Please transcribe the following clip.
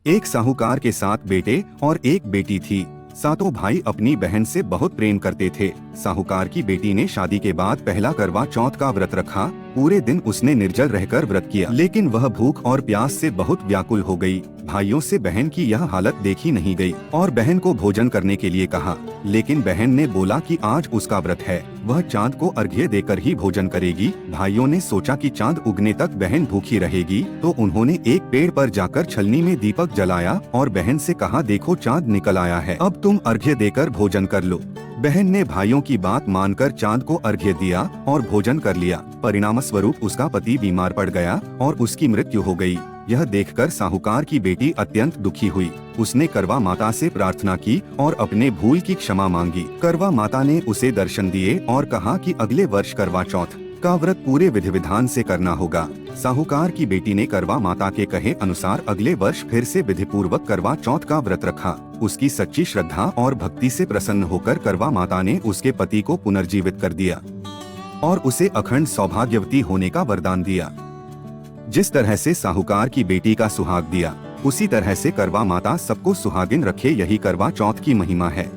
एक साहूकार के 7 बेटे और एक बेटी थी। सातों भाई अपनी बहन से बहुत प्रेम करते थे। साहूकार की बेटी ने शादी के बाद पहला करवा चौथ का व्रत रखा। पूरे दिन उसने निर्जल रहकर व्रत किया, लेकिन वह भूख और प्यास से बहुत व्याकुल हो गई। भाइयों से बहन की यह हालत देखी नहीं गई और बहन को भोजन करने के लिए कहा, लेकिन बहन ने बोला कि आज उसका व्रत है, वह चांद को अर्घ्य देकर ही भोजन करेगी। भाइयों ने सोचा कि चांद उगने तक बहन भूखी रहेगी, तो उन्होंने एक पेड़ पर जाकर छलनी में दीपक जलाया और बहन से कहा, देखो चांद निकल आया है, अब तुम अर्घ्य देकर भोजन कर लो। बहन ने भाइयों की बात मानकर चांद को अर्घ्य दिया और भोजन कर लिया। परिणाम स्वरूप उसका पति बीमार पड़ गया और उसकी मृत्यु हो गई। यह देखकर साहूकार की बेटी अत्यंत दुखी हुई। उसने करवा माता से प्रार्थना की और अपने भूल की क्षमा मांगी। करवा माता ने उसे दर्शन दिए और कहा कि अगले वर्ष करवा चौथ का व्रत पूरे विधि विधान से करना होगा। साहूकार की बेटी ने करवा माता के कहे अनुसार अगले वर्ष फिर से विधि पूर्वक करवा चौथ का व्रत रखा। उसकी सच्ची श्रद्धा और भक्ति से प्रसन्न होकर करवा माता ने उसके पति को पुनर्जीवित कर दिया और उसे अखंड सौभाग्यवती होने का वरदान दिया। जिस तरह से साहूकार की बेटी का सुहाग दिया, उसी तरह से करवा माता सबको सुहागिन रखे, यही करवा चौथ की महिमा है।